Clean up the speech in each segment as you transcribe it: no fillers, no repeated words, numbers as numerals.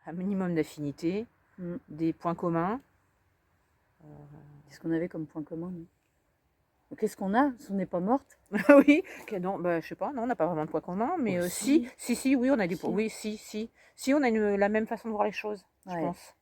un minimum d'affinités, des points communs. Qu'est-ce qu'on avait comme point commun, nous? Qu'est-ce qu'on a si on n'est pas morte? Oui, non, bah, je sais pas, non, on n'a pas vraiment de points communs, mais Oh, si, si. si, oui, on a des Si. points. Oui, si, on a la même façon de voir les choses, je Ouais, pense.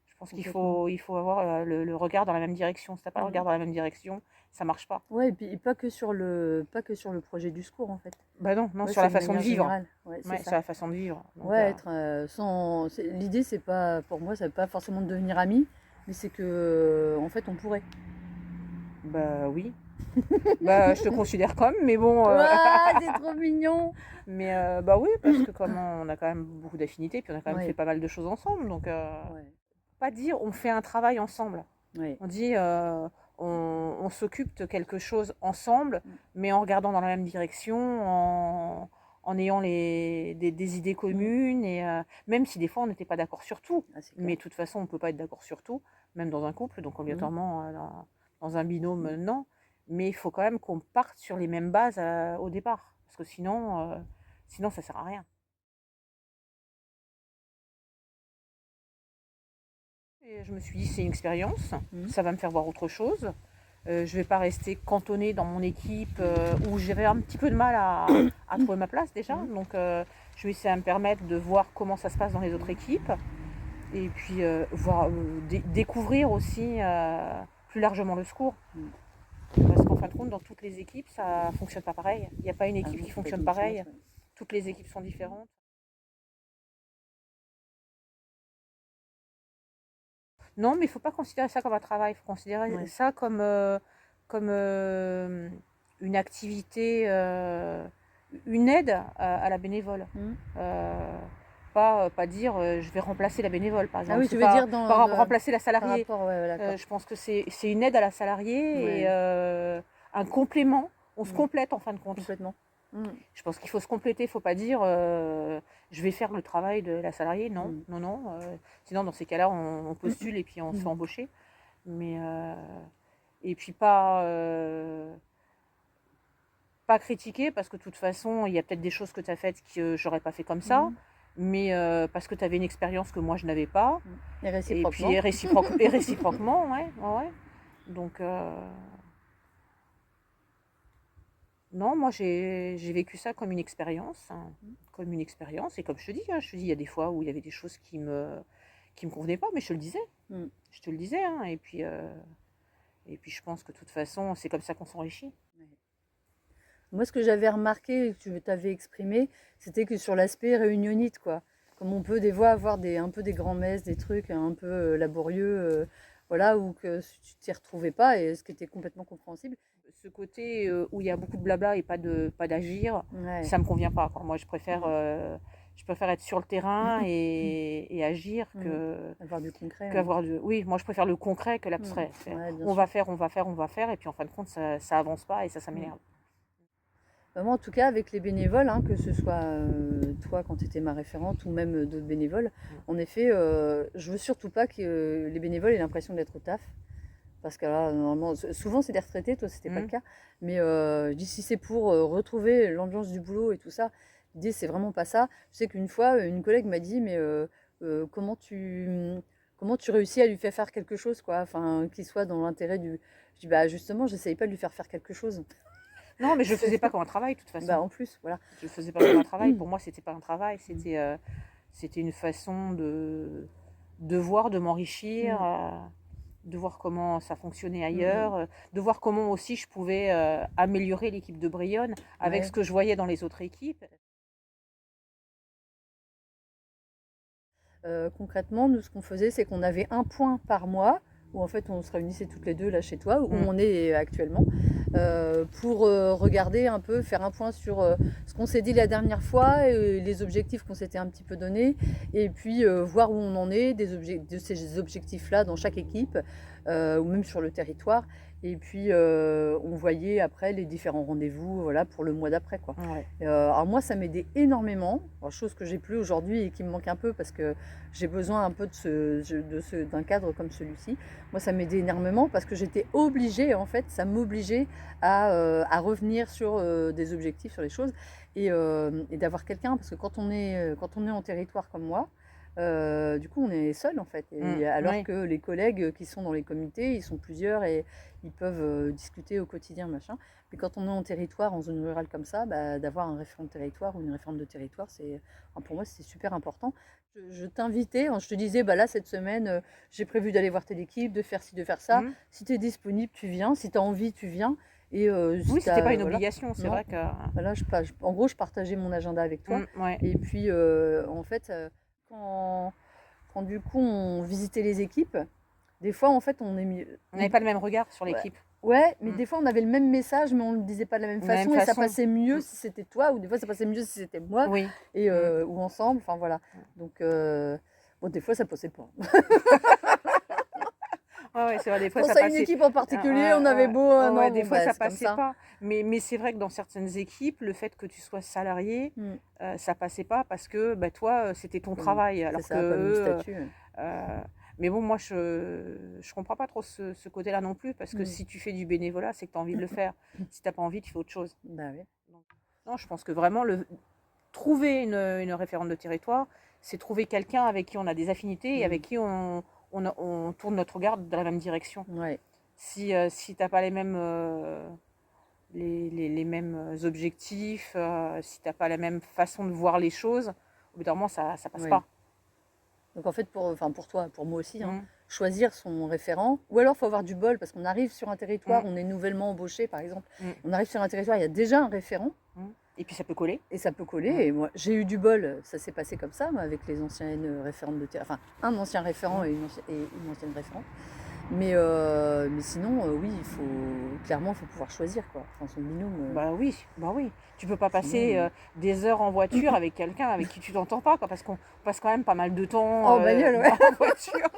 Je pense qu'il complètement. faut avoir le regard dans la même direction. Si t'as pas le regard dans la même direction, ça marche pas. Ouais, et puis pas que sur le Bah projet du secours, en fait. non, Ouais, sur c'est la de façon de manière vivre. générale. Ouais, c'est Ouais, ça. sur la façon de vivre. Donc, Ouais, être sans. L'idée, c'est pas, pour moi, c'est pas forcément de devenir ami, mais c'est que, en fait, on pourrait. bah oui. Bah, je te considère comme, mais bon. Ouah, c'est trop mignon! Mais bah oui, parce que comment on a quand même beaucoup d'affinités, puis on a quand même fait Ouais, pas mal de choses ensemble. Donc, ouais, pas dire on fait un travail ensemble. ouais. On dit on s'occupe de quelque chose ensemble, mais en regardant dans la même direction, en ayant des idées communes, et même si des fois on n'était pas d'accord sur tout. Ah, c'est clair. Mais de toute façon, on ne peut pas être d'accord sur tout, même dans un couple, donc obligatoirement dans un binôme, non. Mais il faut quand même qu'on parte sur les mêmes bases au départ, parce que sinon ça sert à rien. Et je me suis dit, c'est une expérience, ça va me faire voir autre chose. Je ne vais pas rester cantonnée dans mon équipe où j'avais un petit peu de mal à trouver ma place déjà. Donc, je vais essayer de me permettre de voir comment ça se passe dans les autres équipes. Et puis, découvrir aussi plus largement le secours. Parce qu'en fin de compte, dans toutes les équipes, ça ne fonctionne pas pareil. Il n'y a pas une équipe qui fonctionne pareil. Toutes les équipes sont différentes. Non, mais il ne faut pas considérer ça comme un travail. Il faut considérer ça comme une activité, une aide à la bénévole. Pas dire je vais remplacer la bénévole, par exemple. Ah oui, C'est tu veux pas, dire pas remplacer la par salariée. rapport, ouais, d'accord. Je pense que c'est une aide à la salariée et un complément. On se complète en fin de compte. Complètement. Je pense qu'il faut se compléter, il ne faut pas dire je vais faire le travail de la salariée. Non, non. Sinon, dans ces cas-là, on postule et puis on se fait embaucher. Mais et puis pas critiquer, parce que de toute façon, il y a peut-être des choses que tu as faites que j'aurais pas fait comme ça. Mais parce que tu avais une expérience que moi je n'avais pas. Et Et puis réciproquement. réciproquement, ouais. Donc non, moi j'ai vécu ça comme une expérience, hein, comme une expérience. Et comme je te dis, il y a des fois où il y avait des choses qui me convenaient pas, mais je te le disais. Je te le disais, hein, et puis je pense que de toute façon, c'est comme ça qu'on s'enrichit. Moi, ce que j'avais remarqué, que tu t'avais exprimé, c'était que sur l'aspect réunionnite, quoi. Comme on peut des fois avoir un peu des grands-messes, des trucs un peu laborieux, voilà, ou que tu t'y retrouvais pas, et ce qui était complètement compréhensible. Ce côté où il y a beaucoup de blabla et pas d'agir, Ouais. ça me convient pas, quoi. Moi, je préfère être sur le terrain et agir Avoir du concret. qu'avoir du. Oui, moi, je préfère le concret que l'abstrait. Ouais, bien On sûr. va faire, et puis en fin de compte, ça avance pas et ça m'énerve. Moi, en tout cas, avec les bénévoles, hein, que ce soit toi quand tu étais ma référente ou même d'autres bénévoles, en effet, je veux surtout pas que les bénévoles aient l'impression d'être au taf. Parce que là, normalement, souvent c'est des retraités, toi c'était pas le cas. Mais je dis si c'est pour retrouver l'ambiance du boulot et tout ça, l'idée c'est vraiment pas ça. Je sais qu'une fois, une collègue m'a dit, mais comment tu réussis à lui faire quelque chose, quoi, enfin, qu'il soit dans l'intérêt du. Je dis, bah justement, j'essaye pas de lui faire quelque chose. Non, mais je le faisais pas comme un travail, de toute façon. Bah en plus, voilà. Je le faisais pas comme un travail. Pour moi, c'était pas un travail. C'était une façon de voir, de m'enrichir, de voir comment ça fonctionnait ailleurs, de voir comment aussi je pouvais améliorer l'équipe de Brionne avec ce que je voyais dans les autres équipes. Concrètement, nous, ce qu'on faisait, c'est qu'on avait un point par mois où en fait on se réunissait toutes les deux là chez toi, où on est actuellement, pour regarder un peu, faire un point sur ce qu'on s'est dit la dernière fois, et les objectifs qu'on s'était un petit peu donnés, et puis voir où on en est de ces objectifs-là dans chaque équipe, ou même sur le territoire. Et puis on voyait après les différents rendez-vous, voilà, pour le mois d'après, quoi. Alors moi, ça m'aidait énormément, chose que j'ai plus aujourd'hui et qui me manque un peu parce que j'ai besoin un peu d'un cadre comme celui-ci. Moi, ça m'aidait énormément parce que j'étais obligée, en fait, ça m'obligeait à revenir sur des objectifs, sur les choses, et d'avoir quelqu'un, parce que quand on est en territoire comme moi, Du coup, on est seul en fait. Et alors que les collègues qui sont dans les comités, ils sont plusieurs et ils peuvent discuter au quotidien, machin. Mais quand on est en territoire, en zone rurale comme ça, d'avoir un référent de territoire ou une référente de territoire, pour moi, c'est super important. Je t'invitais, je te disais, là, cette semaine, j'ai prévu d'aller voir telle équipe, de faire ci, de faire ça. Si tu es disponible, tu viens. Si tu as envie, tu viens. Et, oui, c'était pas une obligation, c'est vrai que... en gros, je partageais mon agenda avec toi. Et puis, en fait, quand du coup on visitait les équipes, des fois, en fait, on n'avait pas le même regard sur l'équipe. Ouais, mais des fois, on avait le même message, mais on ne le disait pas de la même façon. Et ça passait mieux si c'était toi, ou des fois, ça passait mieux si c'était moi. Oui. Et, ou ensemble, enfin voilà. Donc, des fois, ça passait pas. Ouais, c'est vrai, des fois, ça passait. Une équipe en particulier, on avait beau... non, des fois, ça passait pas. Mais c'est vrai que dans certaines équipes, le fait que tu sois salarié, ça passait pas parce que toi, c'était ton travail. Alors ça, pas le statut. Mais bon, moi, je comprends pas trop ce côté-là non plus, parce que si tu fais du bénévolat, c'est que tu as envie de le faire. Si tu n'as pas envie, tu fais autre chose. Oui. Donc, non, je pense que vraiment, trouver une référente de territoire, c'est trouver quelqu'un avec qui on a des affinités et avec qui on tourne notre regard dans la même direction. Ouais. Si tu n'as pas les mêmes, les mêmes objectifs, si tu n'as pas la même façon de voir les choses, au bout d'un moment, ça passe pas. Donc en fait, pour toi, pour moi aussi, choisir son référent, ou alors il faut avoir du bol, parce qu'on arrive sur un territoire, on est nouvellement embauché par exemple, on arrive sur un territoire, il y a déjà un référent. Et puis ça peut coller. Et ça peut coller, et moi j'ai eu du bol, ça s'est passé comme ça, avec les anciennes référentes de terrain, enfin un ancien référent et une ancienne référente. Mais sinon, oui, clairement, il faut pouvoir choisir, quoi. Enfin, son binôme. Bah oui. Tu peux pas passer des heures en voiture avec quelqu'un avec qui tu t'entends pas, quoi, parce qu'on passe quand même pas mal de temps en bagnole, en voiture.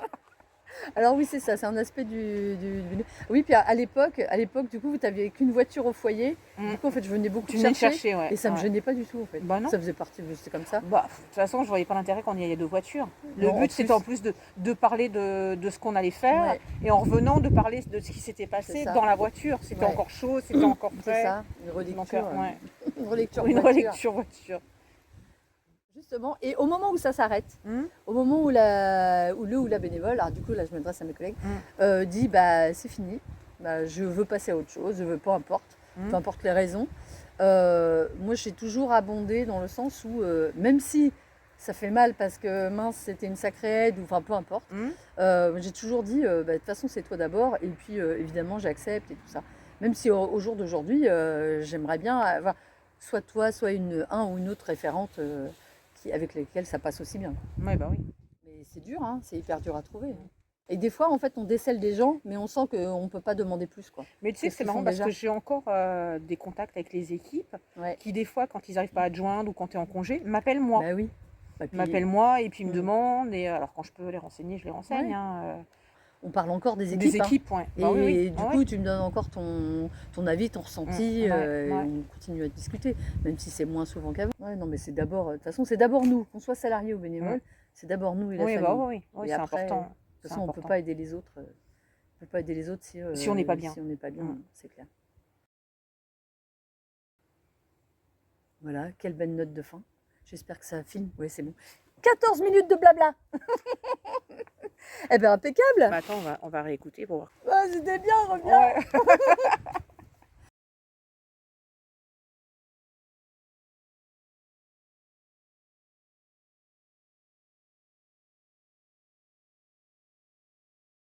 Alors oui, c'est ça, c'est un aspect du binôme. Oui, puis à l'époque, du coup, vous n'aviez qu'une voiture au foyer. Du coup, en fait, je venais beaucoup chercher, et ça me gênait pas du tout, en fait. Bah non. Ça faisait partie, c'est comme ça. De toute façon, je voyais pas l'intérêt qu'on y ait deux voitures. Le but, c'était en plus de parler de ce qu'on allait faire, et en revenant, de parler de ce qui s'était passé dans la voiture. C'était encore chaud, c'était encore frais. C'est ça, une relecture. Une relecture voiture. Justement, et au moment où ça s'arrête, au moment où la bénévole, alors du coup là je m'adresse à mes collègues, dit c'est fini, je veux passer à autre chose, peu importe les raisons. Moi j'ai toujours abondé dans le sens où même si ça fait mal parce que mince c'était une sacrée aide, ou enfin peu importe, j'ai toujours dit de toute façon c'est toi d'abord, et puis évidemment j'accepte et tout ça. Même si au jour d'aujourd'hui j'aimerais bien avoir soit toi, soit un ou une autre référente avec lesquels ça passe aussi bien. Oui, oui. Mais c'est dur, c'est hyper dur à trouver. Et des fois, en fait, on décèle des gens, mais on sent qu'on ne peut pas demander plus, quoi. Mais tu sais que c'est marrant parce que j'ai encore des contacts avec les équipes qui, des fois, quand ils n'arrivent pas à te joindre ou quand tu es en congé, m'appellent moi. Bah oui. M'appellent moi et puis ils me demandent. Et alors, quand je peux les renseigner, je les renseigne. On parle encore des équipes. Et du coup, tu me donnes encore ton avis, ton ressenti, et on continue à discuter, même si c'est moins souvent qu'avant. Ouais, non, mais c'est d'abord, de toute façon, c'est d'abord nous, qu'on soit salarié ou bénévole, c'est d'abord nous et la famille. Oui, c'est important. De toute façon, on ne peut pas aider les autres. On peut pas aider les autres si on n'est pas bien. Si on n'est pas bien, c'est clair. Voilà, quelle belle note de fin. J'espère que ça filme. Oui, c'est bon. 14 minutes de blabla. Eh bien, impeccable. Attends, on va réécouter pour voir. C'était bien, reviens.